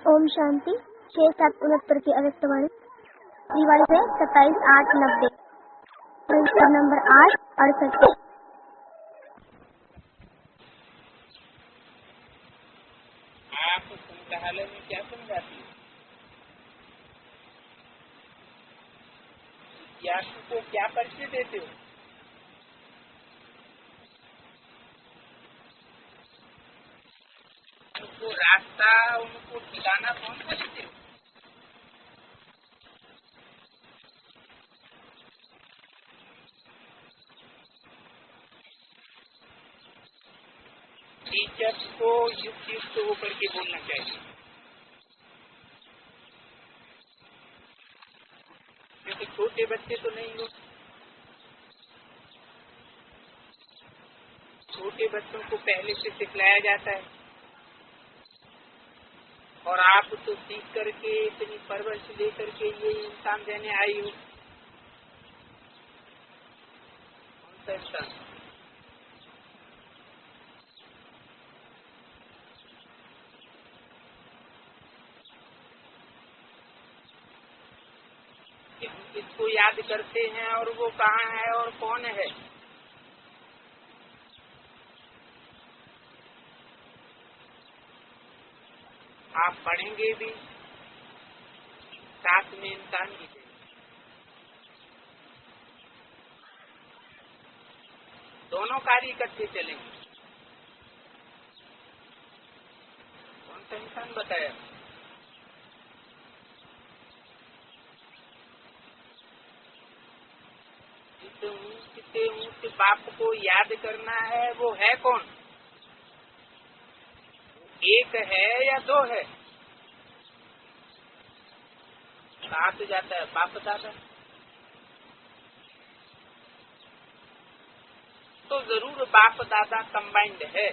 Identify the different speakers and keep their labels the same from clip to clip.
Speaker 1: ओम शांति 6769 की अवस्थावाणी दिवाली से 27/8/90 register number 868।
Speaker 2: आप संग्रहालय में क्या समझाती है? यासु को क्या परिचय देते हो? उनको रास्ता, उनको ठिकाना कौन सा देते हो? टीचर्स को युक्त होकर के बोलना चाहिए, क्योंकि छोटे बच्चे तो नहीं हो। छोटे बच्चों को पहले से सिखलाया जाता है, और आप तो सीख करके इतनी परवरिश लेकर के ये इंसान देने आई हो। कौन सा इंसान? इसको याद करते हैं और वो कहाँ है और कौन है। आप पढ़ेंगे भी, साथ में इंसान भी देंगे। दोनों कार्य इकट्ठे चलेंगे। कौन सा इंसान बताया? जितने ऊंचे बाप को याद करना है, वो है कौन? एक है या दो है? कहाँ से जाता है? बाप दादा। तो जरूर बाप दादा कंबाइंड है।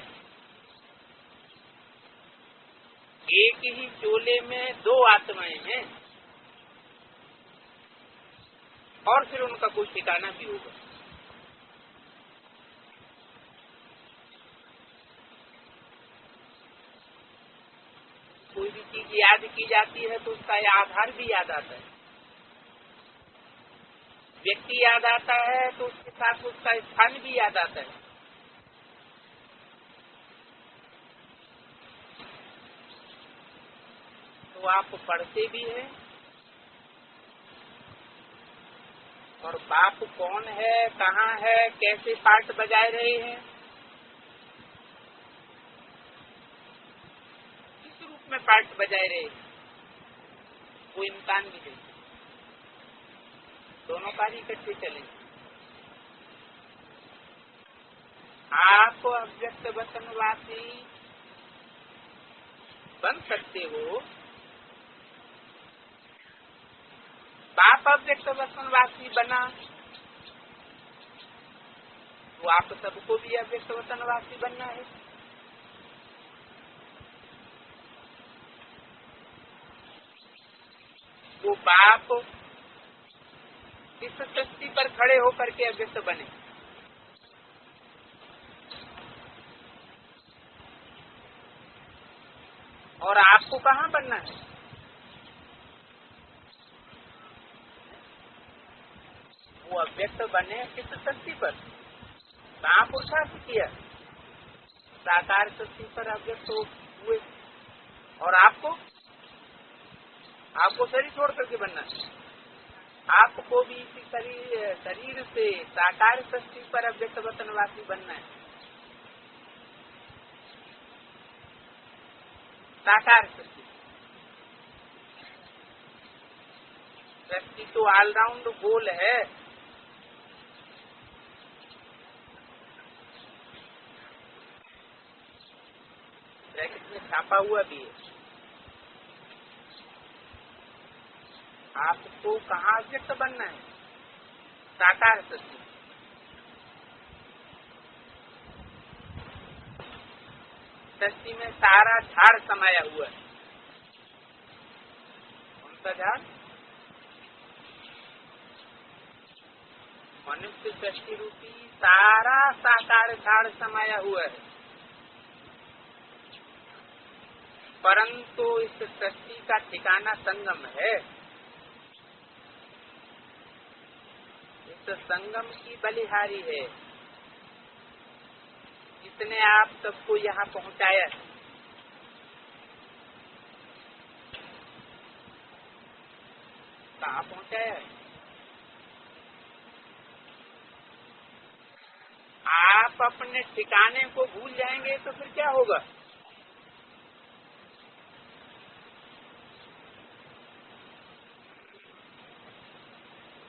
Speaker 2: एक ही चोले में दो आत्माएं हैं, और फिर उनका कोई ठिकाना भी होगा। कोई भी चीज याद की जाती है तो उसका आधार भी याद आता है। व्यक्ति याद आता है तो उसके साथ उसका स्थान भी याद आता है। तो आप पढ़ते भी हैं, और बाप कौन है, कहाँ है, कैसे पार्ट बजाए रहे हैं, किस रूप में पार्ट बजाए रहे हैं, वो इंसान भी नहीं। दोनों कार्य इकट्ठे चलेंगे। आप अव्यक्त वचनवासी बन सकते हो। बाप अव्यक्त वचनवासी बना तो आप सबको भी अव्यक्त वचनवासी बनना है। वो बाप इस सृष्टि पर खड़े होकर के अव्यक्त बने, और आपको कहाँ बनना है? वो अव्यक्त बने किस सृष्टि पर? कहाँ पुरुषार्थ किया? साकार सृष्टि पर अव्यक्त हुए। और आपको शरीर छोड़ करके बनना है। आपको भी इसी शरीर से साकार सृष्टि पर अव्यक्त वचनवासी बनना है। साकार सृष्टि तो ऑलराउंड गोल है। ब्रैकेट में छापा हुआ भी है। आपको कहाँ अव्यक्त बनना है? साकार सृष्टि। सृष्टि में सारा झाड़ समाया हुआ है। कौन सा झाड़? मनुष्य सृष्टि रूपी सारा साकार झाड़ समाया हुआ है। परंतु इस सृष्टि का ठिकाना संगम है। इस संगम की बलिहारी है जिसने आप सबको यहाँ पहुँचाया है। कहाँ पहुँचाया है? आप अपने ठिकाने को भूल जाएंगे तो फिर क्या होगा?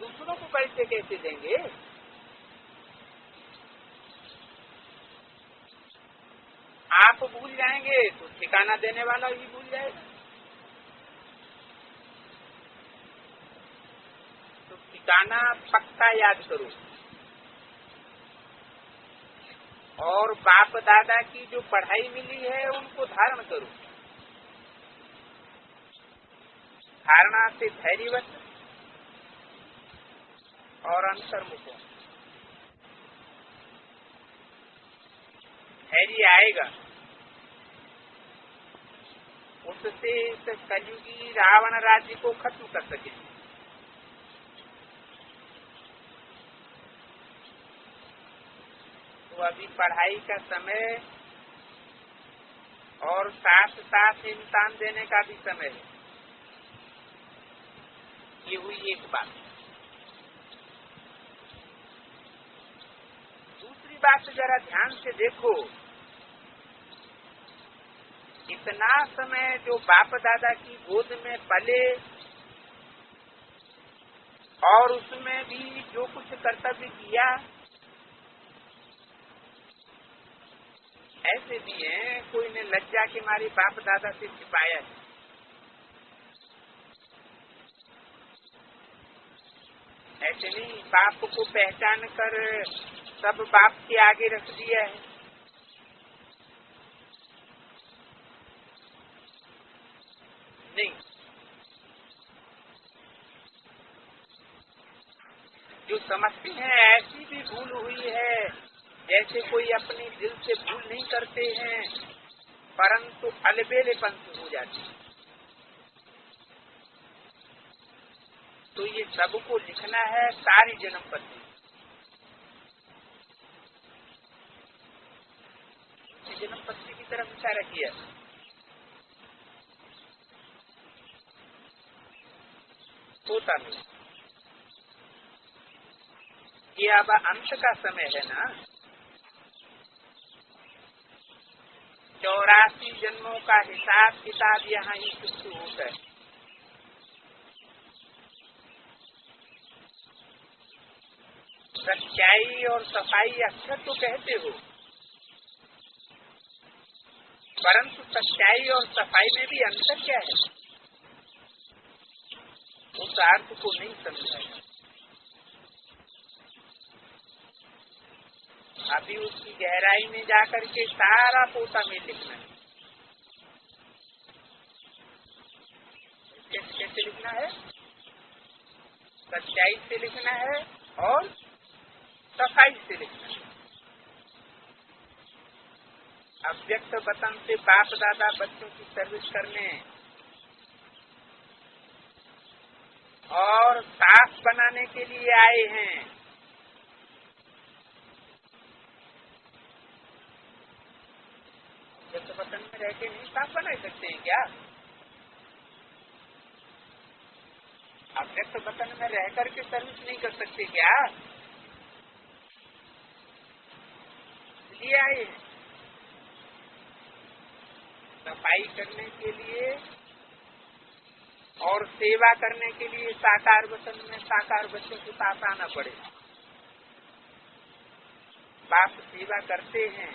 Speaker 2: दूसरों को पैसे कैसे देंगे? आप भूल जाएंगे तो ठिकाना देने वाला भी भूल जाएगा। तो ठिकाना पक्का याद करो और बाप दादा की जो पढ़ाई मिली है उनको धारण करो। धारणा से धैर्यवत और अंतर्मुख हो। धैर्य आएगा, उससे इस कलयुगी रावण राज्य को खत्म कर सके। तो अभी पढ़ाई का समय और साथ साथ इम्तिहान देने का भी समय है। ये हुई एक बात। दूसरी बात जरा ध्यान से देखो, इतना समय जो बाप दादा की गोद में पले और उसमें भी जो कुछ कर्तव्य किया, ऐसे भी हैं कोई ने लज्जा के मारे बाप दादा से छिपाया है। ऐसे नहीं बाप को पहचान कर सब बाप के आगे रख दिया है। नहीं, जो समझते हैं ऐसी भी भूल हुई है, जैसे कोई अपने दिल से भूल नहीं करते हैं परंतु अलबेलेपन से हो जाती है। तो ये सबको लिखना है सारी जन्म पत्री। जन्म पत्री की तरफ इशारा किया। होता नहीं। ये अब अंत का समय है ना। 84 जन्मों का हिसाब किताब यहाँ ही शुरू होता है। सच्चाई और सफाई अक्सर तो कहते हो, परंतु सच्चाई और सफाई में भी अंतर क्या है उस अर्थ को नहीं समझा। अभी उसकी गहराई में जाकर के सारा पोता में लिखना है। कैसे लिखना है? सच्चाई से लिखना है और सफाई से लिखना है। अव्यक्त वतन से बाप दादा बच्चों की सर्विस करने और साफ बनाने के लिए आए हैं। अव्यक्त वतन में रह के नहीं साफ बना सकते हैं क्या? अव्यक्त वतन में रह करके सर्विस नहीं कर सकते क्या? इसलिए आए हैं सफाई करने के लिए और सेवा करने के लिए। साकार वतन में साकार बच्चों के पास आना पड़े। बाप सेवा करते हैं।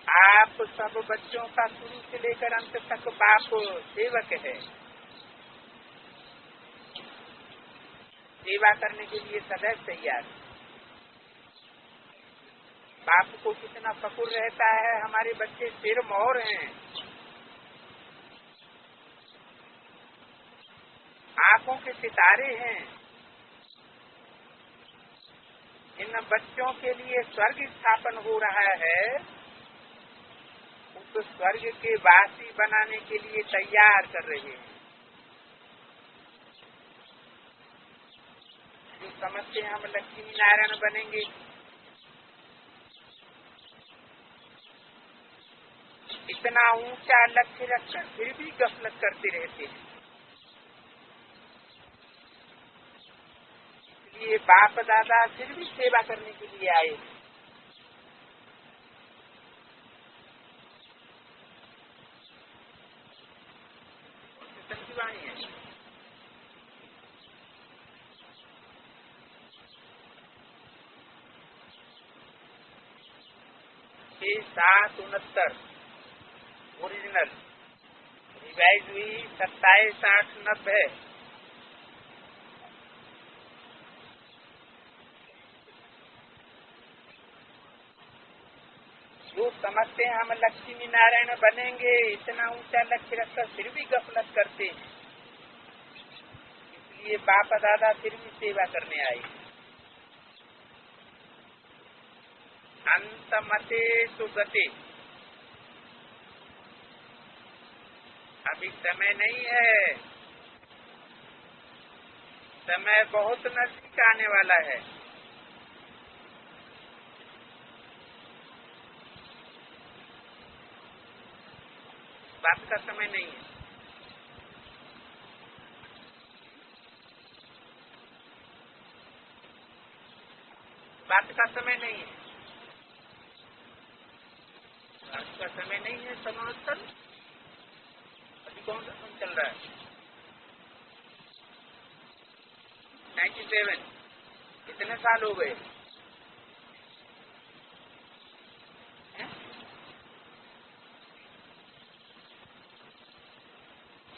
Speaker 2: आप सब बच्चों का शुरू से लेकर अंत तक बाप सेवक है। सेवा करने के लिए सदैव तैयार। बाप को कितना फकुर रहता है, हमारे बच्चे सिरमौर हैं, आंखों के सितारे हैं। इन बच्चों के लिए स्वर्ग स्थापन हो रहा है हमको स्वर्ग के वासी बनाने के लिए तैयार कर रहे हैं। जो समझते हैं हम लक्ष्मी नारायण बनेंगे, इतना ऊंचा लक्ष्य रखकर फिर भी गफलत करते रहते हैं। इसलिए बाप दादा फिर भी सेवा करने के लिए आए। सच्ची वाणी है। 6-7-69 ओरिजिनल, रिवाइज हुई 27-8-90। जो समझते हैं हम लक्ष्मी नारायण बनेंगे, इतना ऊंचा लक्ष्य रखकर फिर भी गफलत करते हैं। इसलिए बाप दादा फिर भी सेवा करने आए। अंतमते सुगते, अभी समय नहीं है, समय बहुत नजदीक आने वाला है। बात का समय नहीं है। बात का समय नहीं है। बात का समय नहीं है। समांतर अभी कौन सा सन चल रहा है? 97। कितने साल हो गए?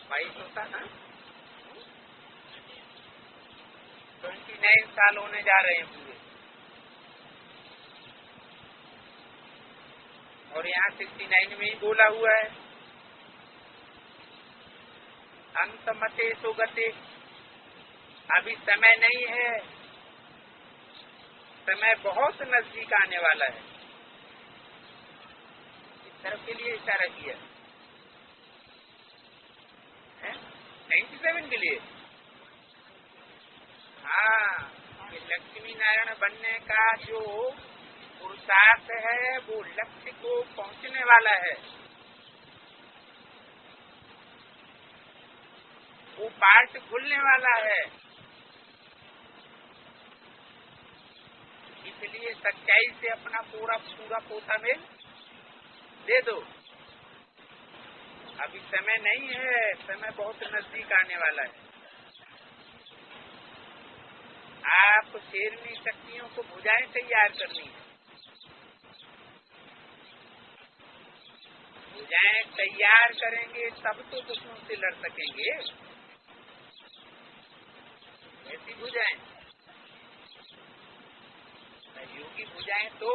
Speaker 2: 22 होता ना। 29 साल होने जा रहे हैं पूरे। और यहाँ 69 में ही बोला हुआ है, अंतमते सुगते, अभी समय नहीं है, समय बहुत नजदीक आने वाला है। इस तरफ के लिए इशारा किया 97 के लिए। हाँ, लक्ष्मी नारायण बनने का जो पुरुषार्थ है वो लक्ष्य को पहुंचने वाला है। वो पार्ट खुलने वाला है। इसलिए सच्चाई से अपना पूरा पोता मेल दे दो। अभी समय नहीं है, समय बहुत नजदीक आने वाला है। आप शेरनी शक्तियों को भुजाएं तैयार करनी है। भुजाएं तैयार करेंगे तब तो दुश्मन से लड़ सकेंगे। ऐसी भुजाएं, योगी भुजाएं तो,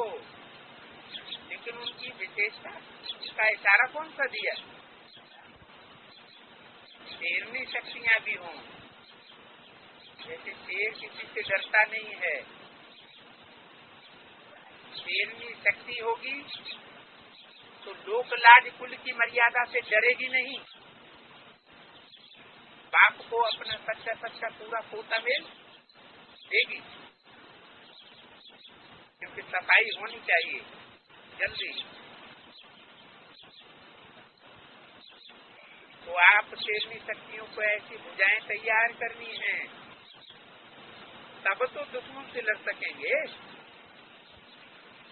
Speaker 2: लेकिन उनकी विशेषता, इसका इशारा कौन सा दिया? शेरनी शक्तियां भी हों। जैसे शेर किसी से डरता नहीं है, शेरनी शक्ति होगी तो लोक लाज कुल की मर्यादा से डरेगी नहीं। बाप को अपना सच्चा पूरा पोता मेल देगी, क्योंकि सफाई होनी चाहिए जल्दी। तो आप शेरनी शक्तियों को ऐसी भुजाएं तैयार करनी है, तब तो दुश्मन से लड़ सकेंगे।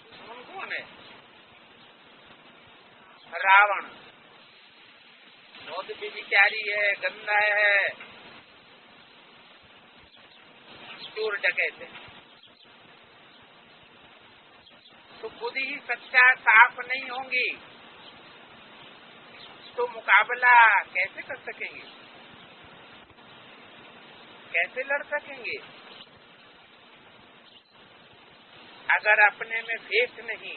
Speaker 2: दुश्मन कौन है? रावण। नौद विचारी है, गंदा है, चोर डकैत है। तो खुद ही सच्चा साफ नहीं होंगी तो मुकाबला कैसे कर सकेंगे? कैसे लड़ सकेंगे? अगर अपने में फेस नहीं,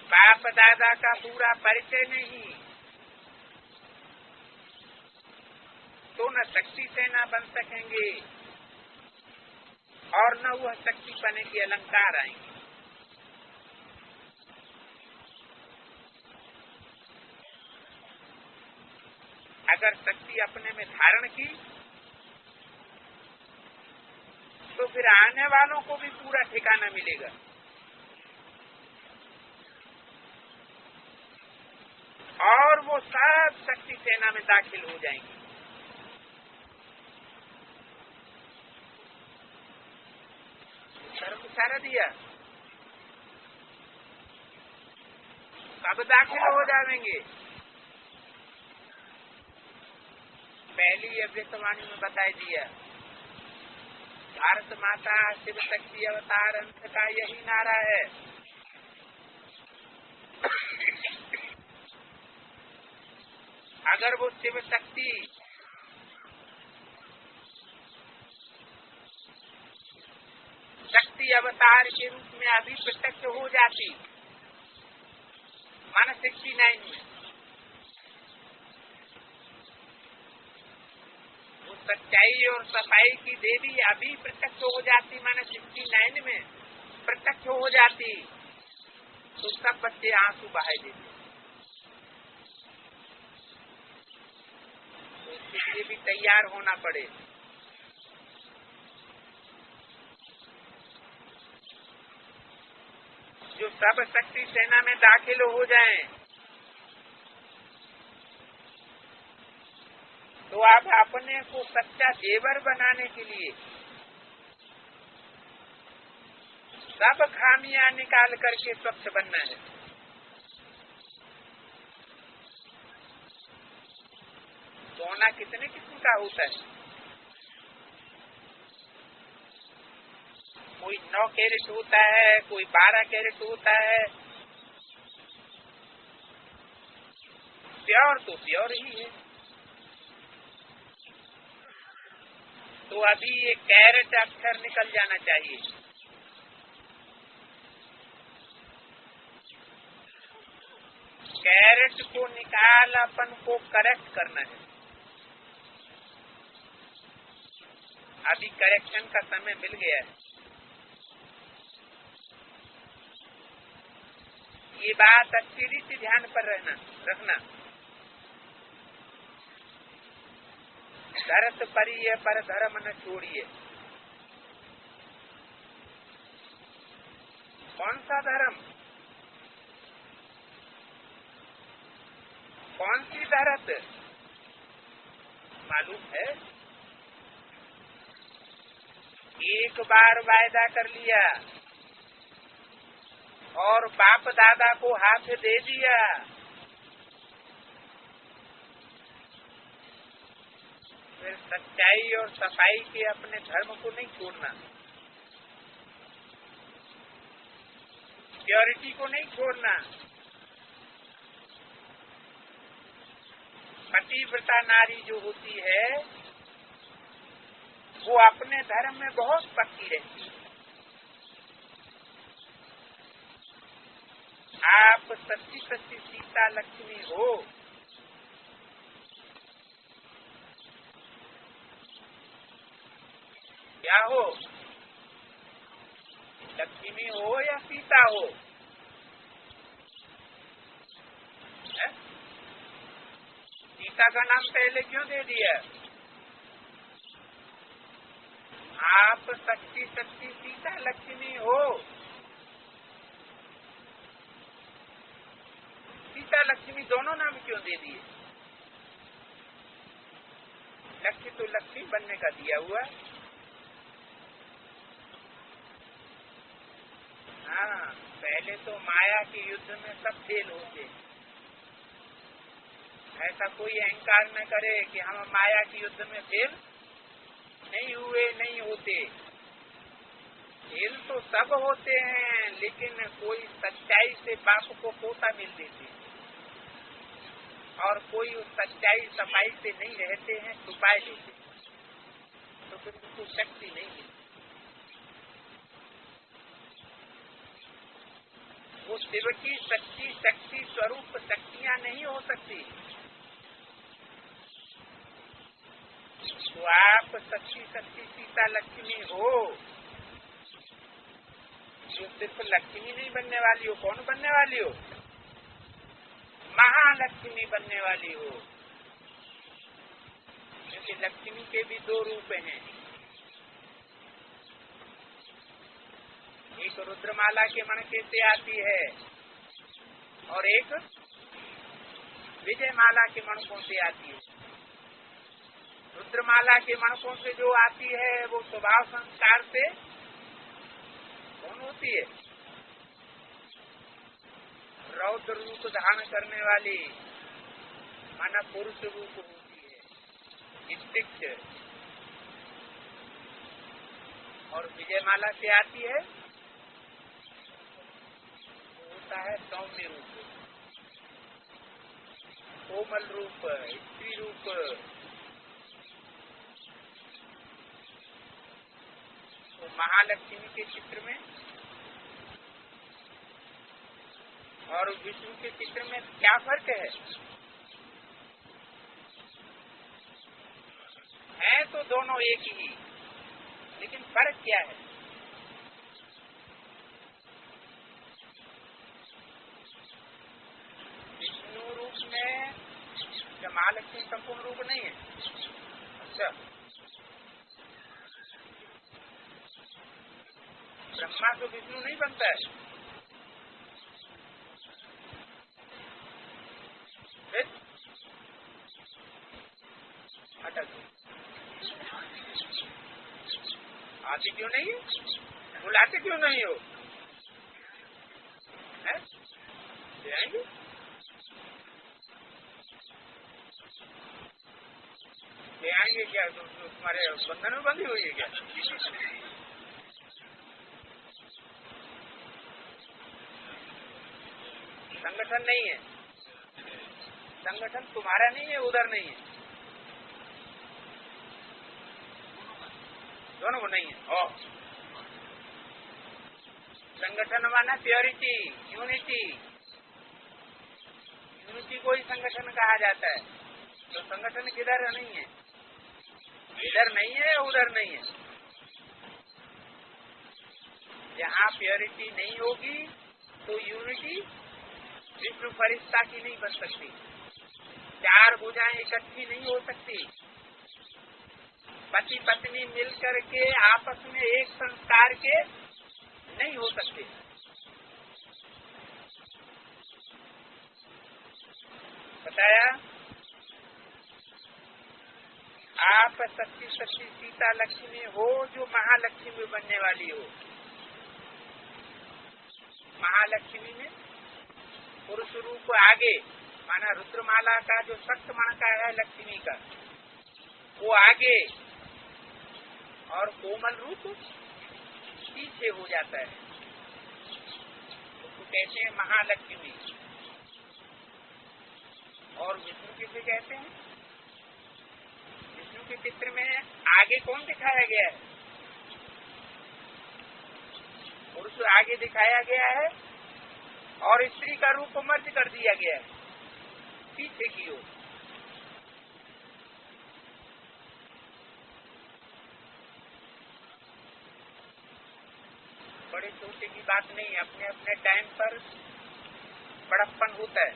Speaker 2: बाप दादा का पूरा परिचय नहीं, तो न शक्ति सेना बन सकेंगे और न वह शक्ति बने के अलंकार आएंगे। अगर शक्ति अपने में धारण की तो फिर आने वालों को भी पूरा ठिकाना मिलेगा। और वो सब शक्ति सेना में दाखिल हो जाएंगे। धर्म इशारा दिया, कब दाखिल हो जाएंगे? पहली अव्यक्तवाणी में बताई दिया, भारत माता शिव शक्ति अवतार अंत का यही नारा है। अगर वो शिव शक्ति शक्ति अवतार के रूप में अभी प्रत्यक्ष हो जाती, माना 69 में, वो सच्चाई और सफाई की देवी अभी प्रत्यक्ष हो जाती, माना 69 में प्रत्यक्ष हो जाती, तो सब बच्चे आंसू बहाए देते। तो इसके लिए भी तैयार होना पड़े। जो सब शक्ति सेना में दाखिल हो जाएं, तो आप अपने को सच्चा देवर बनाने के लिए सब खामियां निकाल करके स्वच्छ बनना है। सोना कितने किस्म का होता है? कोई 9 कैरेट होता है, कोई 12 कैरेट होता है। प्योर तो प्योर ही है। तो अभी ये कैरेट अक्षर निकल जाना चाहिए। कैरेट को निकाल अपन को करेक्ट करना है। अभी करेक्शन का समय मिल गया है। ये बात अच्छी रीति ध्यान पर रखना। धरत परिये पर धर्म न छोड़िए। कौन सा धर्म? कौन सी धरत? मालूम है? एक बार वायदा कर लिया और बाप दादा को हाथ दे दिया, फिर सच्चाई और सफाई के अपने धर्म को नहीं छोड़ना, प्योरिटी को नहीं छोड़ना। पतिव्रता नारी जो होती है वो अपने धर्म में बहुत पक्की रहती है। आप सच्ची सच्ची सीता लक्ष्मी हो, क्या हो? लक्ष्मी हो या सीता हो? सीता का नाम पहले क्यों दे दिया? आप सच्ची सच्ची सीता लक्ष्मी हो। सीता लक्ष्मी दोनों नाम क्यों दे दिए? लक्ष्य तो लक्ष्मी बनने का दिया हुआ। हाँ, पहले तो माया के युद्ध में सब फेल होते। ऐसा कोई अहंकार न करे कि हम माया के युद्ध में फेल नहीं हुए, नहीं होते। फेल तो सब होते हैं, लेकिन कोई सच्चाई से बाप को पोता मिल देते हैं और कोई उस सच्चाई सफाई से नहीं रहते हैं, छुपाए लेते हैं, तो फिर उनको शक्ति नहीं मिलती। वो शिव की सच्ची शक्ति स्वरूप शक्तियां नहीं हो सकती। तो आप सच्ची सच्ची सीता लक्ष्मी हो, जो सिर्फ लक्ष्मी नहीं बनने वाली हो। कौन बनने वाली हो? महालक्ष्मी बनने वाली हो। कि लक्ष्मी के भी दो रूप हैं, एक रुद्रमाला के मणके से आती है और एक विजयमाला के मणकों से आती है। रुद्रमाला के मणकों से जो आती है वो स्वभाव संस्कार से कौन होती है? रौद्र रूप धारण करने वाली, माना पुरुष रूप होती है, स्त्रीक्ष। और विजयमाला से आती है होता है सौम्य रूप, कोमल रूप, स्त्री रूप। तो महालक्ष्मी के चित्र में और विष्णु के चित्र में क्या फर्क है? है तो दोनों एक ही, लेकिन फर्क क्या है? विष्णु रूप में क्या महालक्ष्मी संपूर्ण रूप नहीं है? अच्छा, ब्रह्मा तो विष्णु नहीं बनता है, फिर अटक आती क्यों नहीं है? बुलाते क्यों नहीं हो? है जाएंगे? ले आएंगे क्या? तुम्हारे बंधन में बंधी हुई है क्या? संगठन नहीं है, संगठन तुम्हारा नहीं है, उधर नहीं है, दोनों को नहीं है। ओ संगठन माना प्योरिटी, यूनिटी। यूनिटी को ही संगठन कहा जाता है। तो संगठन किधर नहीं है? इधर नहीं है, उधर नहीं है। जहाँ प्योरिटी नहीं होगी तो यूनिटी विष्णु फरिश्ता की नहीं बन सकती, चार भुजाएं इकट्ठी नहीं हो सकती, पति पत्नी मिलकर के आपस में एक संस्कार के नहीं हो सकते। बताया आप सच्ची सच्ची सीता लक्ष्मी हो जो महालक्ष्मी बनने वाली हो। महालक्ष्मी में पुरुष रूप आगे, माना रुद्रमाला का जो सख्त मणका है लक्ष्मी का वो आगे और कोमल रूप पीछे हो जाता है, उसको कहते हैं महालक्ष्मी। और विष्णु किसे कहते हैं? विष्णु के चित्र में आगे कौन दिखाया गया है? पुरुष आगे दिखाया गया है और स्त्री का रूप मर्ज कर दिया गया है पीछे की ओर। बड़े छोटे की बात नहीं, अपने अपने टाइम पर बड़प्पन होता है।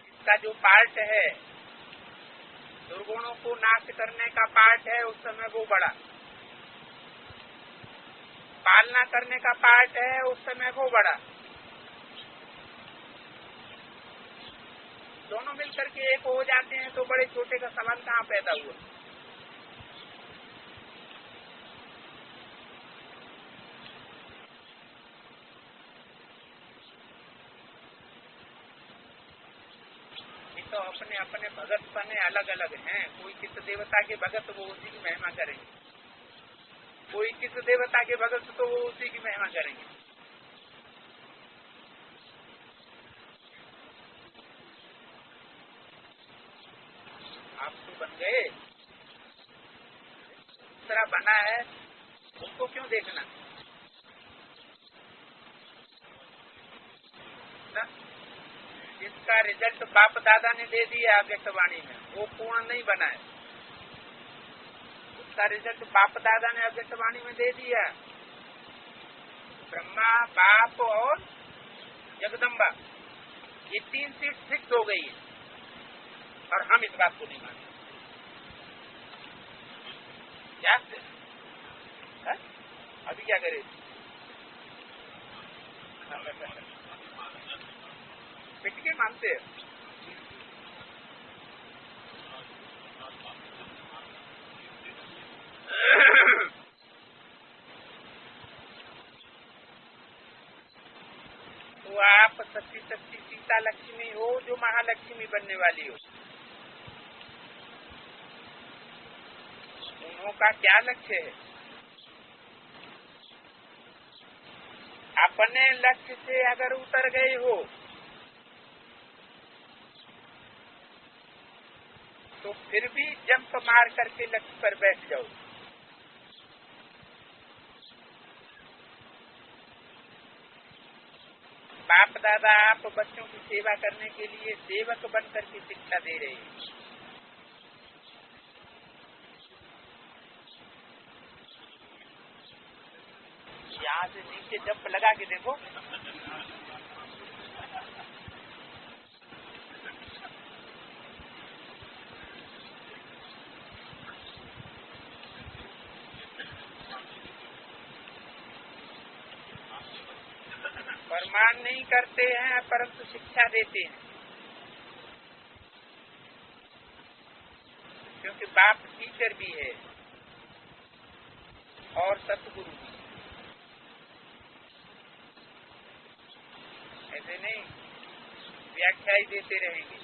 Speaker 2: इसका जो पार्ट है दुर्गुणों को नाश करने का पार्ट है, उस समय वो बड़ा, पालना करने का पार्ट है, उस समय वो बड़ा। दोनों मिलकर के एक हो जाते हैं तो बड़े छोटे का संबंध कहाँ पैदा हुआ? ये तो अपने अपने भगत बने अलग अलग हैं। कोई किस देवता के भगत वो उसी की महिमा करेंगे, कोई किस देवता के भगत तो वो उसी की महिमा करेंगे। आप तो बन गए, दूसरा बना है, उसको क्यों देखना ना? जिसका रिजल्ट बाप दादा ने दे दिया अव्यक्तवाणी में वो पूर्ण नहीं बना है, उसका रिजल्ट बाप दादा ने अव्यक्तवाणी में दे दिया। ब्रह्मा, बाप और जगदम्बा ये 3 सीट फिक्स हो गई है और हम इस बात को नहीं मानते। क्या हा? अभी क्या करे? पिट के मानते हैं। तो आप सच्ची सच्ची सीता लक्ष्मी हो जो महालक्ष्मी बनने वाली हो। उन्हों का क्या लक्ष्य है? अपने लक्ष्य से अगर उतर गए हो तो फिर भी जंप मार करके लक्ष्य पर बैठ जाओ। बाप दादा आप बच्चों की सेवा करने के लिए सेवक बन करके शिक्षा दे रहे हैं। यहाँ से नीचे जंप लगा के देखो। फरमान नहीं करते हैं परंतु शिक्षा देते हैं, क्योंकि बाप टीचर भी है और सतगुरु भी। ऐसे नहीं व्याख्या ही देते रहेंगे,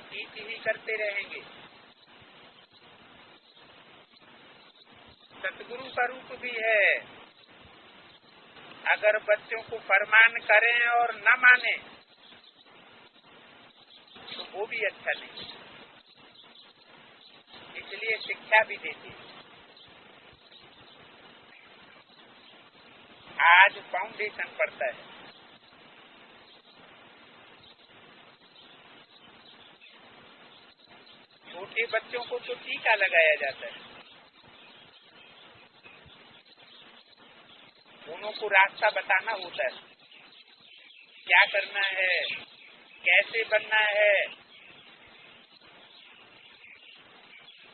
Speaker 2: टीच ही करते रहेंगे। सतगुरु का रूप भी है। अगर बच्चों को फरमान करें और न माने तो वो भी अच्छा नहीं, इसलिए शिक्षा भी देती है। आज फाउंडेशन पड़ता है। छोटे बच्चों को तो टीका लगाया जाता है, दोनों को रास्ता बताना होता है, क्या करना है, कैसे बनना है।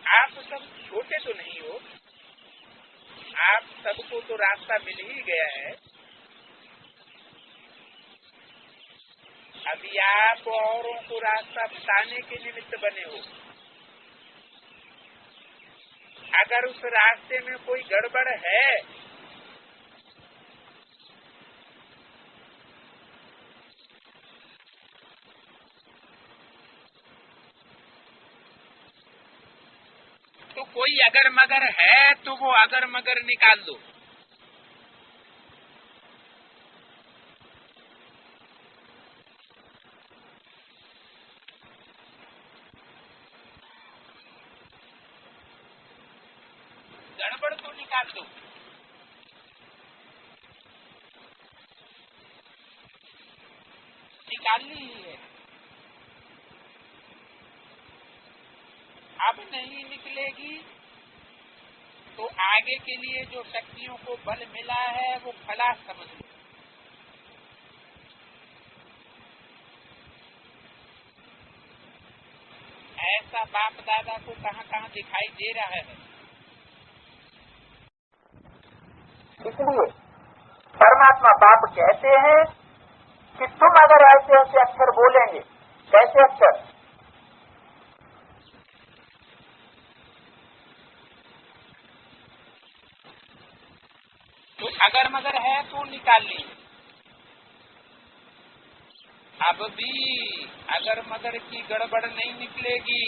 Speaker 2: आप सब छोटे तो नहीं हो, आप सबको तो रास्ता मिल ही गया है। अभी आप औरों को रास्ता बताने के निमित्त बने हो। अगर उस रास्ते में कोई गड़बड़ है तो कोई अगर मगर है तो वो अगर मगर निकाल दो। गड़बड़ तो निकाल दो। निकालनी ही है। अब नहीं निकलेगी तो आगे के लिए जो शक्तियों को बल मिला है वो खलास समझ लो। ऐसा बाप दादा को कहाँ कहाँ दिखाई दे रहा है। इसलिए परमात्मा बाप कहते हैं कि तुम अगर ऐसे ऐसे अक्षर बोलेंगे, कैसे अक्षर, तो अगर मगर है तो निकाल ली। अब भी अगर मगर की गड़बड़ नहीं निकलेगी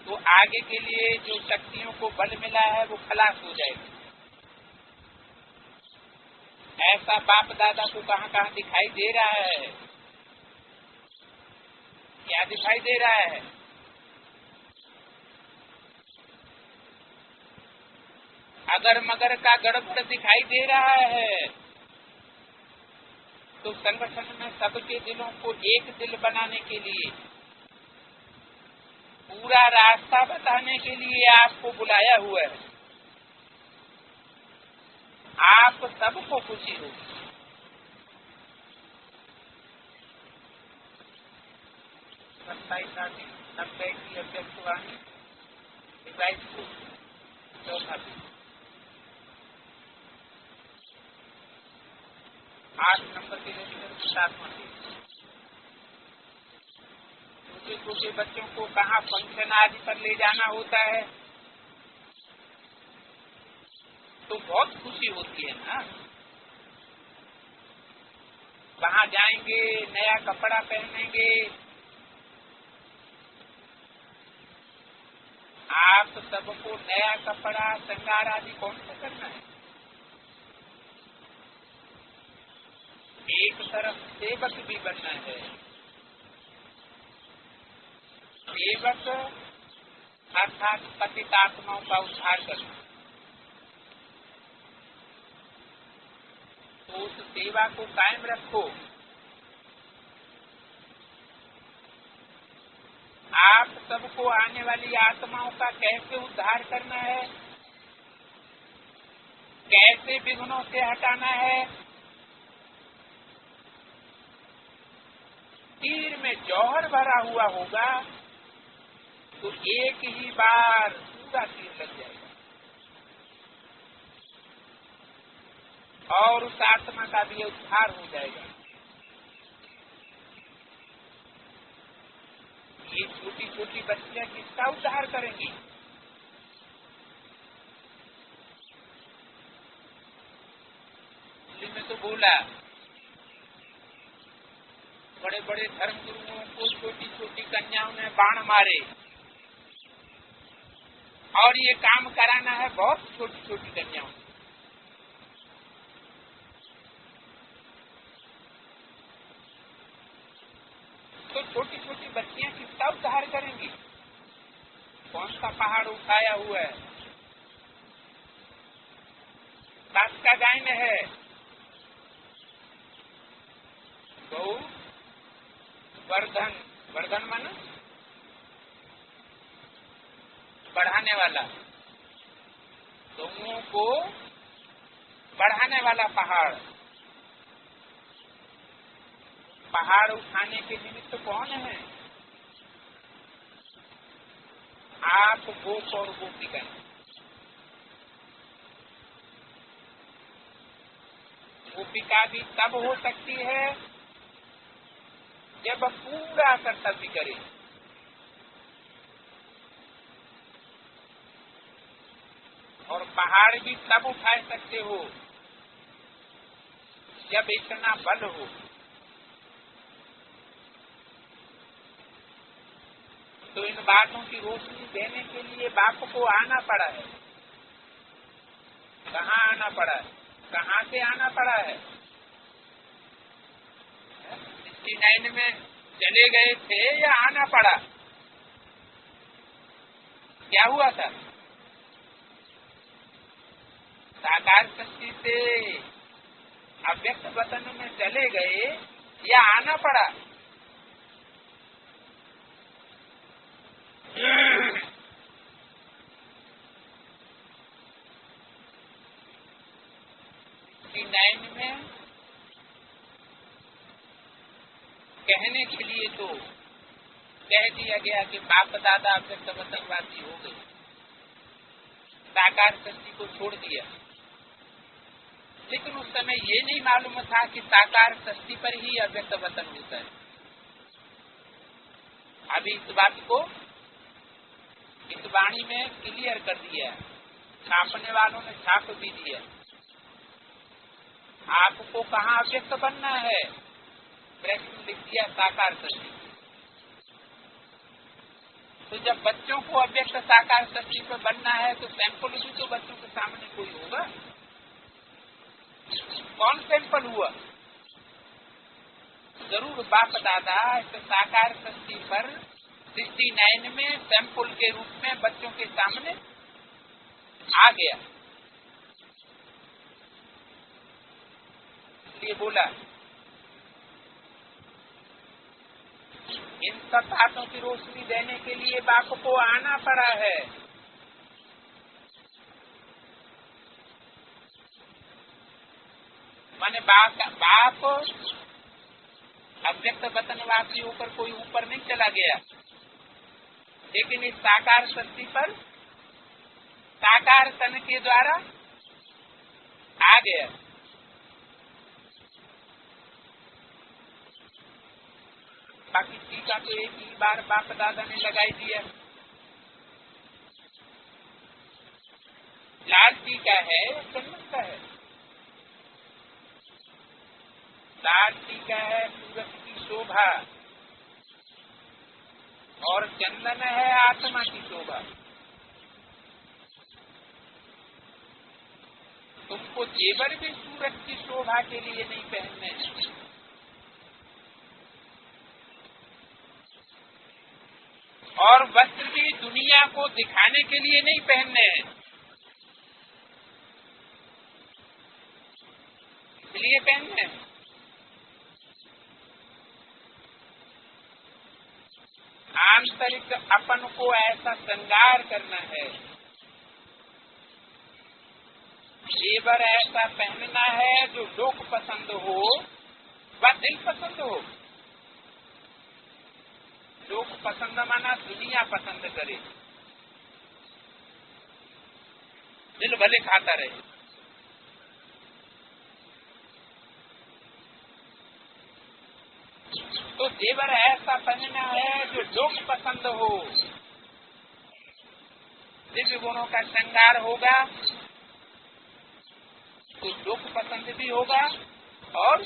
Speaker 2: तो आगे के लिए जो शक्तियों को बल मिला है वो खलास हो जाएगी। ऐसा बाप दादा को कहाँ कहाँ दिखाई दे रहा है। क्या दिखाई दे रहा है? अगर मगर का गड़बड़ दिखाई दे रहा है तो संगठन में सबके दिलों को एक दिल बनाने के लिए, पूरा रास्ता बताने के लिए आपको बुलाया हुआ है। आप सबको खुशी होगी। सत्ताईस 90 की अव्यक्तवाणी 22 को चौथा दिन 8 नंबर के लेकर 7वां दिन। छोटे छोटे बच्चों को कहाँ फंक्शन आदि पर ले जाना होता है तो बहुत खुशी होती है ना। वहाँ जाएंगे, नया कपड़ा पहनेंगे। आप सबको नया कपड़ा श्रृंगार आदि कौन सा करना है? एक तरफ सेवक भी बनना है। सेवक अर्थात पतितात्माओं का उद्धार करना। तो उस सेवा को कायम रखो। आप सबको आने वाली आत्माओं का कैसे उद्धार करना है, कैसे विघ्नों से हटाना है। तीर में जौहर भरा हुआ होगा तो एक ही बार पूरा तीर लग जाएगा और उस आत्मा का भी उद्धार हो जाएगा। ये छोटी छोटी बच्चियां किसका उद्धार करेंगी? में तो बोला बड़े बड़े धर्म गुरुओं को छोटी छोटी कन्याओं ने बाण मारे और ये काम कराना है बहुत छोटी छोटी कन्याओं। तो छोटी छोटी बच्चियां किसका उद्धार करेंगी? कौन सा पहाड़ उठाया हुआ है? बात का गाय में है गौ वर्धन। वर्धन माना बढ़ाने वाला, गौओं को बढ़ाने वाला पहाड़। पहाड़ उठाने के निमित्त कौन है? आप गोप और गोपिका। गोपिका भी तब हो सकती है जब पूरा कर्तव्य करे। और पहाड़ भी तब उठा सकते हो जब इतना बल हो। तो इन बातों की रोशनी देने के लिए बाप को आना पड़ा है। कहाँ आना पड़ा है? कहाँ से आना पड़ा है? 69 में चले गए थे या आना पड़ा? क्या हुआ था? साकार शक्ति से अव्यक्त वतन में चले गए या आना पड़ा? नाइन में कहने के लिए तो कह दिया गया कि बाप दादा अव्यक्त वतनवासी हो गए, साकार शक्ति को छोड़ दिया। लेकिन उस समय ये नहीं मालूम था कि साकार शक्ति पर ही अव्यक्त वतन होता है। अभी इस बात को इस वाणी में क्लियर कर दिया, छापने वालों ने छाप भी दिया। आपको कहाँ अव्यक्त बनना है? प्रश्न लिख दिया साकार शक्ति। तो जब बच्चों को अव्यक्त साकार शक्ति पर बनना है तो सैंपल भी तो बच्चों के सामने कोई होगा। कौन सैंपल हुआ? जरूर बाप दादा इस साकार शक्ति पर 69 में सैंपल के रूप में बच्चों के सामने आ गया। इसलिए बोला इन सब बातों की रोशनी देने के लिए बाप को आना पड़ा है। माने बाप अव्यक्त वतनवासी होकर कोई ऊपर नहीं चला गया। लेकिन इस साकार शक्ति पर साकार तन के द्वारा आ गया। बाकी टीका तो एक ही बार बाप दादा ने लगाई दिया। लाल टीका है चंदन का है? लाल टीका है सूरज की शोभा और चंदन है आत्मा की शोभा। तुमको जेवर भी सूरज की शोभा के लिए नहीं पहनने हैं, और वस्त्र भी दुनिया को दिखाने के लिए नहीं पहनने हैं, इसलिए पहनने हैं। आंतरिक अपन को ऐसा श्रृंगार करना है, जेवर ऐसा पहनना है जो लोक पसंद हो व दिल पसंद हो। लोक पसंद माना दुनिया पसंद करे, दिल भले खाता रहे। तो जेवर ऐसा पहनना है जो लोक पसंद हो। दिव्य गुणों का श्रृंगार होगा तो लोक पसंद भी होगा और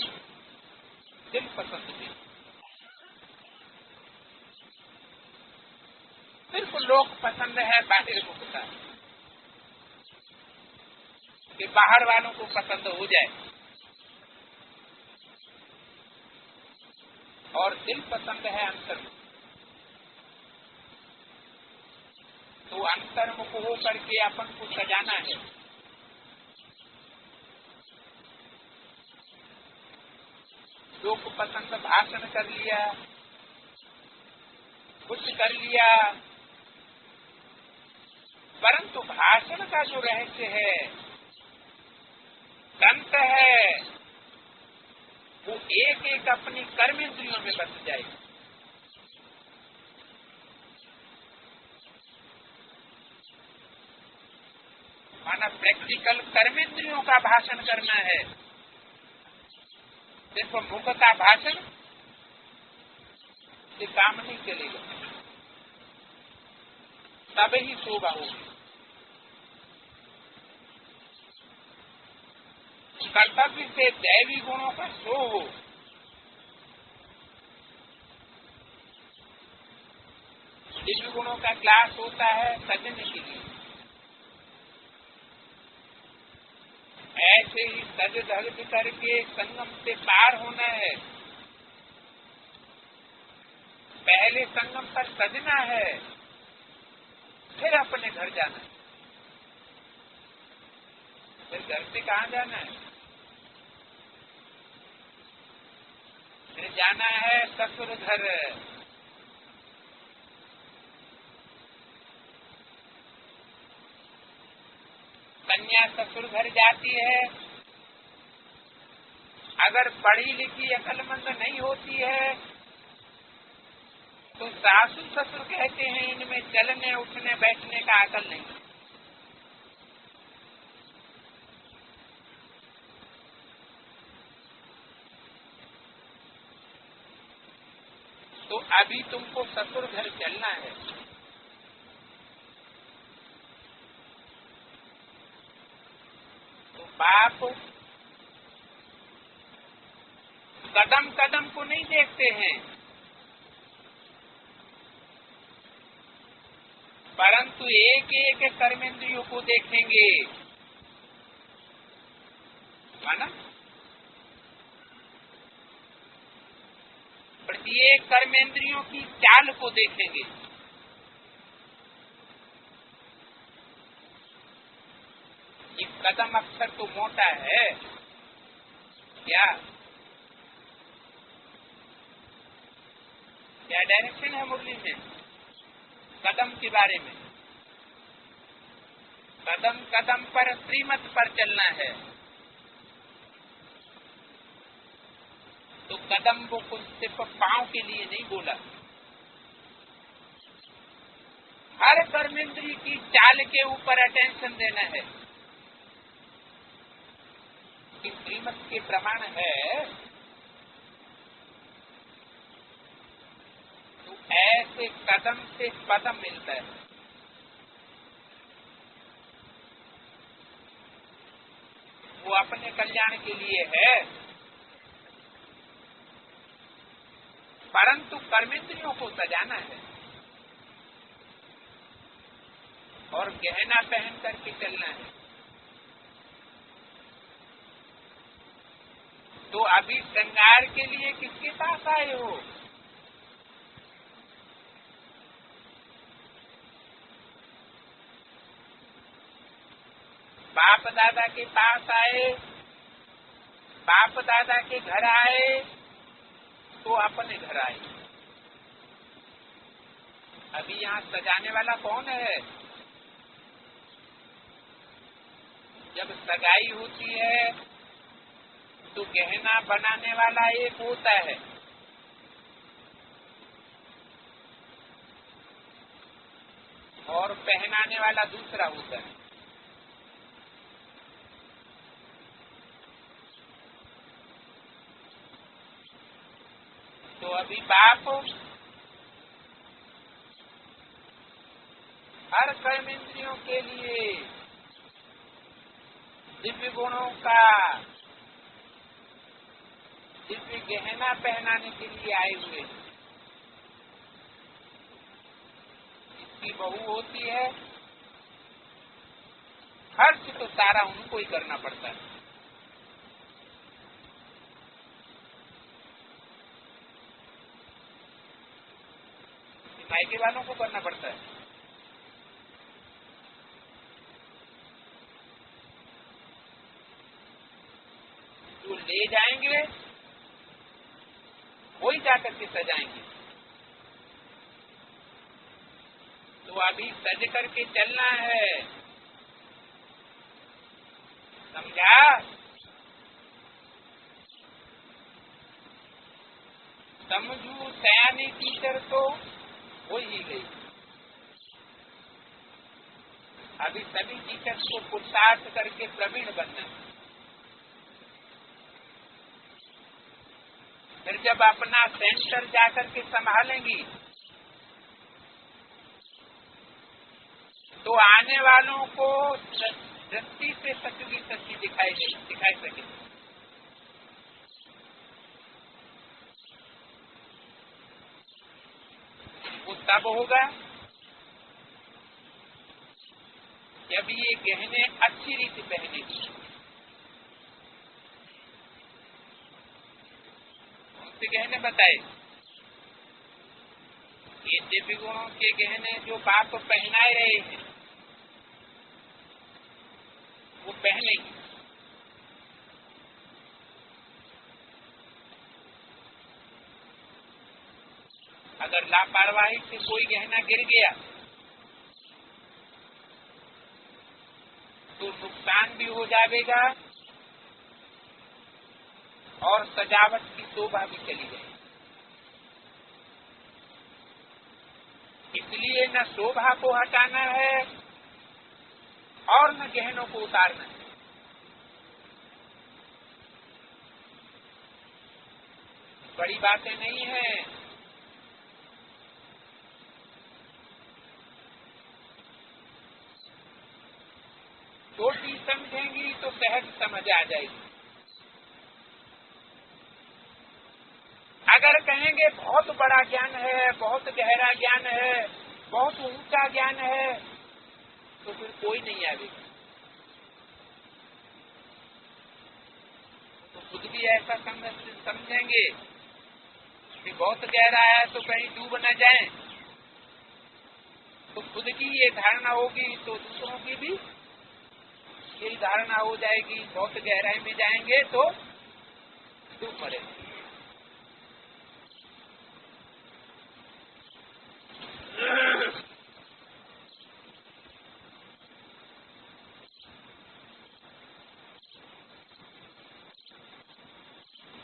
Speaker 2: दिल पसंद भी। सिर्फ लोक पसंद है बाहर मुखता कि बाहर वालों को पसंद हो जाए, और दिल पसंद है अंतर्मुख। तो अंतर्मुख हो करके अपन को सजाना है। लोक पसंद भाषण कर लिया, कुछ कर लिया, परंतु भाषण का जो रहस्य है, तंत है, वो एक एक अपनी कर्मेंद्रियों में बस जाए। माना प्रैक्टिकल कर्मेंद्रियों का भाषण करना है। सिर्फ मुख का भाषण से काम नहीं चलेगा, तब ही शोभा होगी। कर्तव्य से दैवी गुणों का शो हो। दिव्य गुणों का क्लास होता है सजने के लिए, ऐसे ही सज धज करके संगम से पार होना है। पहले संगम पर सजना है, फिर अपने घर जाना है। फिर घर से कहाँ जाना है? फिर जाना है ससुर घर। कन्या ससुर घर जाती है, अगर पढ़ी लिखी अक्लमंद नहीं होती है तो सासू ससुर कहते हैं इनमें चलने उठने बैठने का अकल नहीं। तो अभी तुमको ससुर घर चलना है। तो बाप कदम कदम को नहीं देखते हैं, परंतु एक एक कर्मेंद्रियों को देखेंगे। माना प्रत्येक कर्मेंद्रियों की चाल को देखेंगे। ये कदम अक्षर तो मोटा है क्या? क्या डायरेक्शन है मुरली में कदम के बारे में? कदम कदम पर श्रीमत पर चलना है। तो कदम वो कुछ सिर्फ पांव के लिए नहीं बोला, हर कर्मेंद्री की चाल के ऊपर अटेंशन देना है। कि श्रीमत के प्रमाण है तो ऐसे कदम से कदम मिलता है। वो अपने कल्याण के लिए है, परंतु कर्मेंद्रियों को सजाना है और गहना पहन करके चलना है। तो अभी श्रृंगार के लिए किसके पास आए हो? बाप दादा के पास आए, बाप दादा के घर आए तो अपने घर आए। अभी यहाँ सजाने वाला कौन है? जब सगाई होती है तो गहना बनाने वाला एक होता है, और पहनाने वाला दूसरा होता है। तो अभी बाप हर कर्मेंद्रियों के लिए दिव्य गुणों का दिव्य गहना पहनाने के लिए आए हुए। इसकी बहू होती है, खर्च तो सारा उनको ही करना पड़ता है। मायके वालों को करना पड़ता है। जो ले जाएंगे वही जाकर के सजाएंगे। तो अभी सज करके चलना है, समझा? समझू सयानी टीचर तो हो ही गई। अभी सभी टीचर्स को पुरुषार्थ करके प्रवीण बनना है। फिर जब अपना सेंटर जाकर के संभालेंगी तो आने वालों को दृष्टि से सत्य की सच्ची दिखाई सके। वो तब होगा जब ये गहने अच्छी रीति पहनेगी। उनसे गहने बताए, ये दिव्य गुणों के गहने जो बाप पहनाए रहे हैं वो पहनेगी। अगर लापरवाही से कोई गहना गिर गया तो नुकसान भी हो जाएगा और सजावट की शोभा भी चली जाएगी। इसलिए न शोभा को हटाना है और न गहनों को उतारना है। बड़ी बातें नहीं है। छोटी समझेंगी तो सहज समझ आ जाएगी। अगर कहेंगे बहुत बड़ा ज्ञान है, बहुत गहरा ज्ञान है, बहुत ऊंचा ज्ञान है, तो फिर कोई नहीं आएगा। तो खुद भी ऐसा समझेंगे कि बहुत गहरा है तो कहीं डूब न जाए। तो खुद की ये धारणा होगी तो दूसरों की भी यही धारणा हो जाएगी। बहुत गहराई में जाएंगे तो डूब मरेंगे।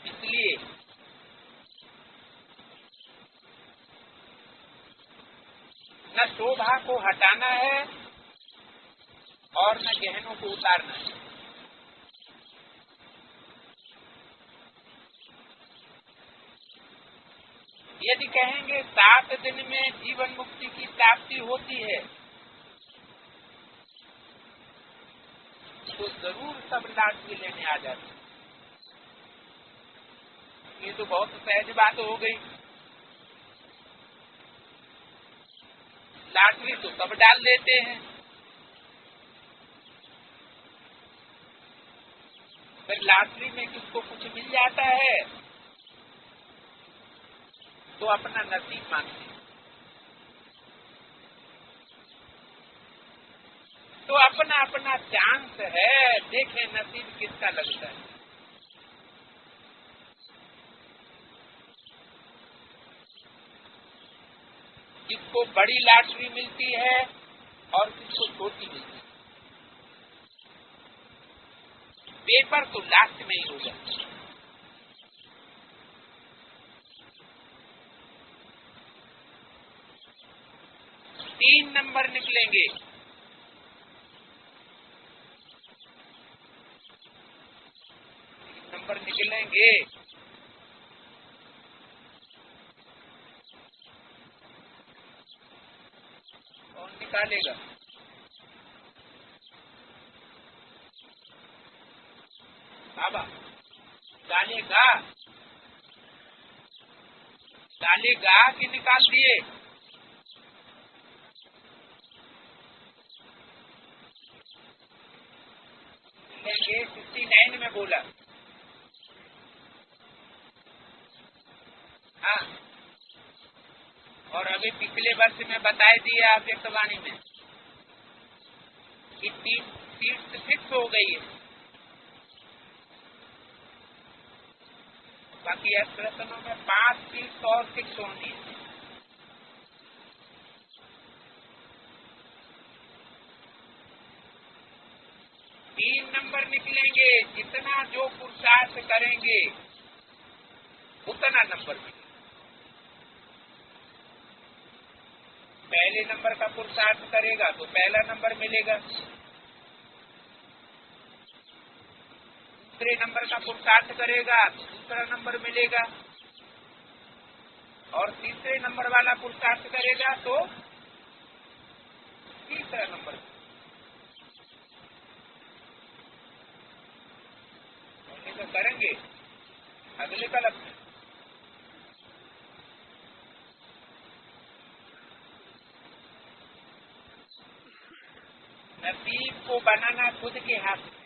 Speaker 2: इसलिए न न शोभा को हटाना है और न गहनों को उतारना है। यदि कहेंगे 7 दिन में जीवन मुक्ति की प्राप्ति होती है, तो जरूर सब लाटरी लेने आ जाते। ये तो बहुत सहज बात हो गई। लाटरी तो सब डाल देते हैं, फिर लाटरी में किसको कुछ मिल जाता है तो अपना नसीब मानते हैं। तो अपना अपना चांस है, देखें नसीब किसका लगता है। किसको बड़ी लाटरी मिलती है और किसको छोटी मिलती है। पेपर तो लास्ट में ही होगा। तीन नंबर निकलेंगे। नंबर निकलेंगे, कौन निकालेगा? बाबा डालेगा, डालेगा कि निकाल दिए? निकलेंगे 69 में बोला। हाँ, और अभी पिछले वर्ष में बताए दिए आव्यक्तवाणी में कि 3 सीट फिक्स हो गई है। बाकी प्रश्नों में 5 सीट और फिक्स होनी है। तीन नंबर निकलेंगे। जितना जो पुरुषार्थ करेंगे उतना नंबर मिलेगा। पहले नंबर का पुरुषार्थ करेगा तो पहला नंबर मिलेगा। दूसरे नंबर का पुरुषार्थ करेगा तो दूसरा नंबर मिलेगा। और तीसरे नंबर वाला पुरुषार्थ करेगा तो तीसरा नंबर। तो करेंगे अगले कलम में। नसीब को बनाना खुद के हाथ में।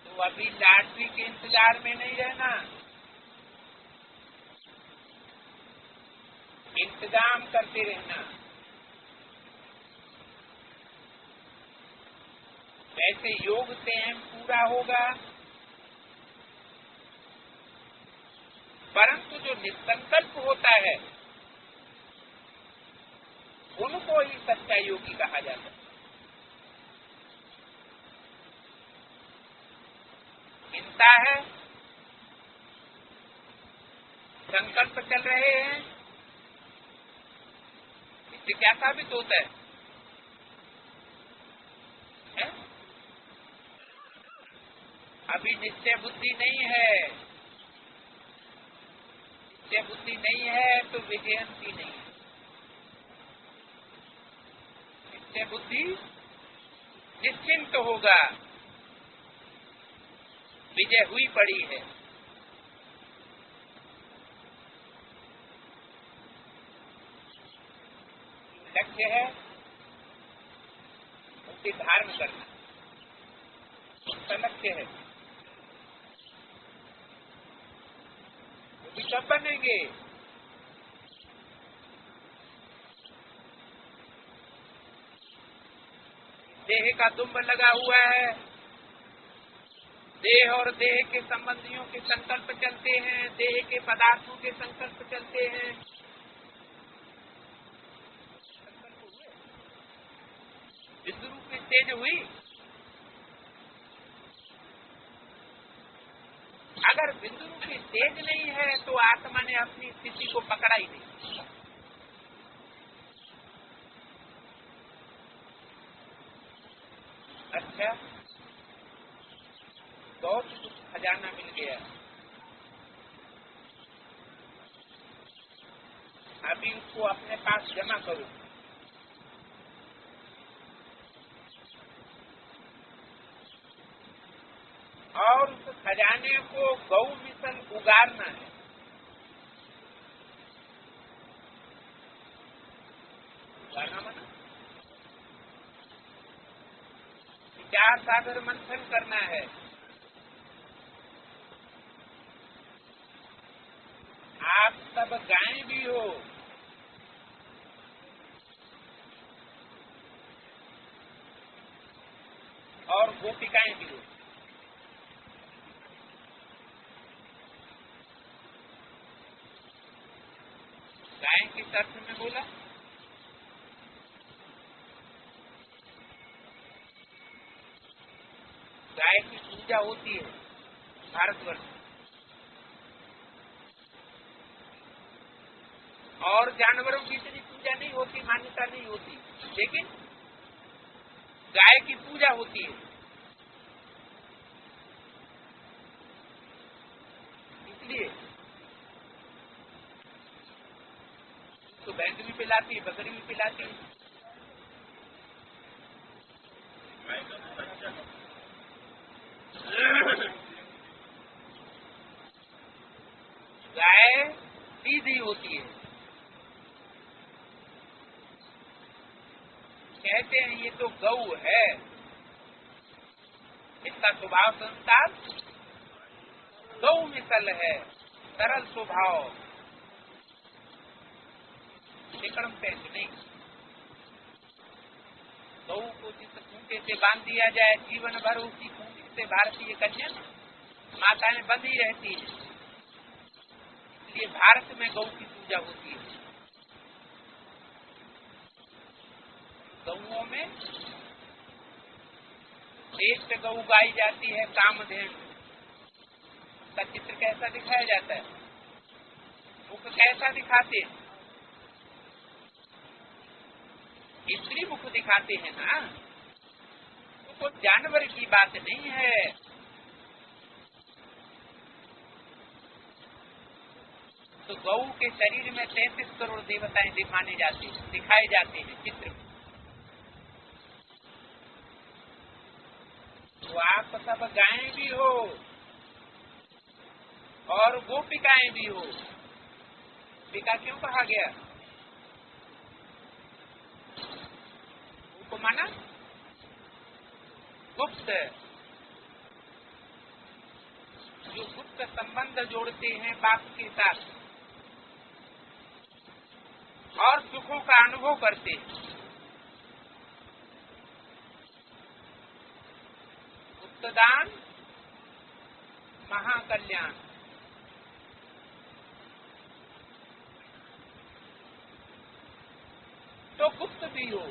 Speaker 2: तो अभी लाटरी के इंतजार में नहीं रहना, इंतजाम करते रहना। ऐसे योग से पूरा होगा, परंतु जो निसंकल्प होता है उनको ही सच्चा योगी कहा जाता है। चिंता है, संकल्प चल रहे हैं, इससे क्या साबित होता है? अभी निश्चय बुद्धि नहीं है। निश्चय बुद्धि नहीं है तो विजयंती नहीं है। निश्चय बुद्धि निश्चिंत होगा, विजय हुई पड़ी है। लक्ष्य है उसे धारण करना, उसका लक्ष्य है। वो कब बनेंगे? देह का दुम्ब लगा हुआ है, देह और देह के संबंधियों के संकल्प चलते हैं, देह के पदार्थों के संकल्प चलते हैं। संकल्प हुए, विश्व रूप में तेज हुई, अगर बिंदु रूपी तेज नहीं है तो आत्मा ने अपनी स्थिति को पकड़ा ही नहीं। अच्छा, बहुत कुछ खजाना मिल गया, अभी उसको अपने पास जमा करो। और उस खजाने को गौ मिशन उगारना है। उगारना माना विचार सागर मंथन करना है। आप सब गायें भी हो और गोपिकाएं भी हो। गाय किस अर्थ में बोला? गाय की पूजा होती है भारतवर्ष में, और जानवरों की इतनी पूजा नहीं होती, मान्यता नहीं होती, लेकिन गाय की पूजा होती है। इसलिए तो भैंस भी पिलाती है, बकरी भी पिलाती है। गाय सीधी होती है। कहते हैं ये तो गऊ है, इसका स्वभाव संस्कार गऊ मिसल है, सरल स्वभाव, विक्रम पेंच नहीं। गऊ को जिस खूंटे से बांध दिया जाए, जीवन भर उसी खूंटे से भारतीय कन्या माताएं बंधी रहती है। इसलिए भारत में गऊ की पूजा होती है। गऊओं में श्रेष्ठ गऊ गाई जाती है कामधेनु। का चित्र कैसा दिखाया जाता है? मुख कैसा दिखाते हैं? स्त्री मुख दिखाते हैं ना, तो जानवर की बात नहीं है। तो गऊ के शरीर में 33 करोड़ देवताएं दिखाए जाते हैं चित्र में। तो आप सब गायें भी हो और गोपिकाएं भी हो। गोपिका क्यों कहा गया? वो माना गुप्त, जो गुप्त संबंध जोड़ते हैं बाप के साथ और सुखों का अनुभव करते हैं। गुप्तदान महाकल्याण। तो गुप्त भी हो।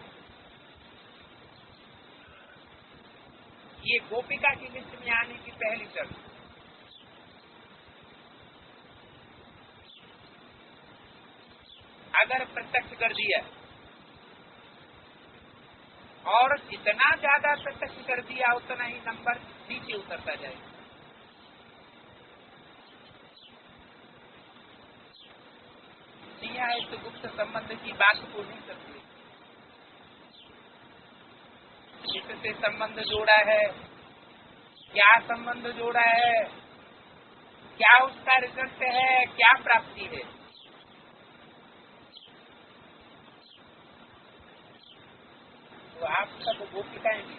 Speaker 2: ये गोपिका की लिस्ट में आने की पहली शर्त। अगर प्रत्यक्ष कर दिया और जितना ज्यादा प्रत्यक्ष कर दिया उतना ही नंबर नीचे उतरता जाएगा। इस गुप्त संबंध की बात को नहीं करती। किससे संबंध जोड़ा है, क्या संबंध जोड़ा है, क्या उसका रिजल्ट है, क्या प्राप्ति है। तो आप सब गोपिकाएं भी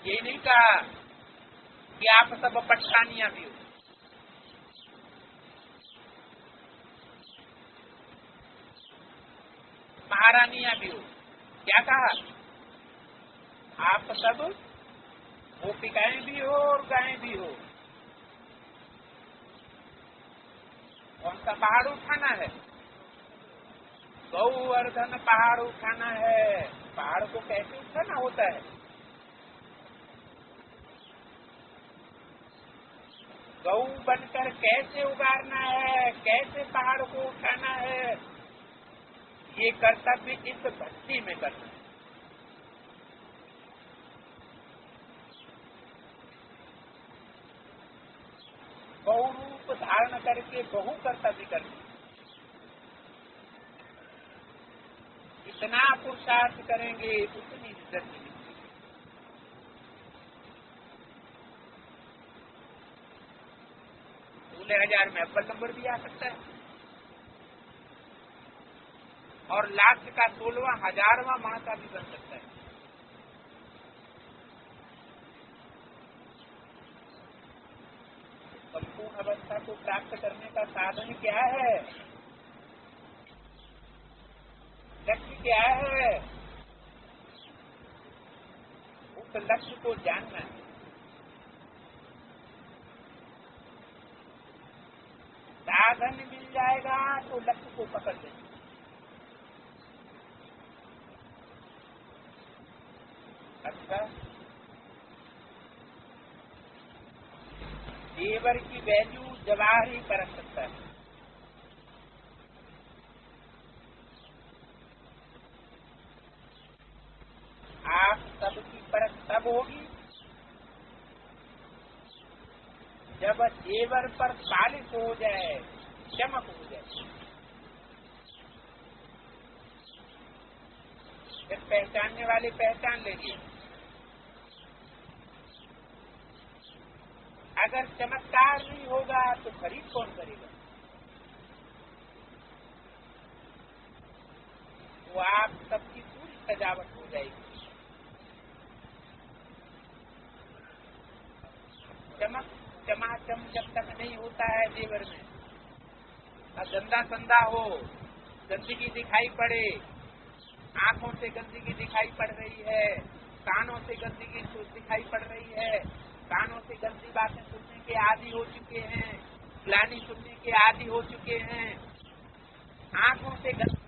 Speaker 2: यही नहीं कहा कि आप सब पटसानियां भी हो। महारानियां भी हो। क्या कहा? आप सब गोपिकाएं भी हो और गायें भी हो। कौन सा पहाड़ उठाना है? गौवर्धन पहाड़ उठाना है। पहाड़ को कैसे उठाना होता है? गऊ बनकर कैसे उगारना है, कैसे पहाड़ को उठाना है, ये कर्तव्य इस भक्ति में करना है। बहु रूप धारण करके बहु कर्तव्य करना। इतना पुरुषार्थ करेंगे उतनी इज्जत मिलेगी। पूरे 1000 में अव्वल नंबर भी आ सकता है और लाख का 16वां 1000वां माह का भी बन सकता है। संपूर्ण अवस्था को प्राप्त करने का साधन क्या है, लक्ष्य क्या है, उस लक्ष्य को जानना है। साधन मिल जाएगा तो लक्ष्य को पकड़ लेंगे। अच्छा, जेवर की वैल्यू जवाहर ही परख सकता है। आप सबकी परख तब होगी जब जेवर पर पालिश हो जाए, चमक हो जाए, फिर पहचानने वाले पहचान लेंगे। अगर चमत्कार नहीं होगा तो खरीद कौन करेगा? वो आप सबकी पूरी सजावट हो जाएगी। चमक चमाचम जब तक नहीं होता है जेवर में, अब गंदा संदा हो, गंदगी दिखाई पड़े, आंखों से गंदगी दिखाई पड़ रही है, कानों से गंदगी दिखाई पड़ रही है, कानों से गंदी बातें सुनने के आदी हो चुके हैं, ग्लानि सुनने के आदी हो चुके हैं, आंखों से गंदी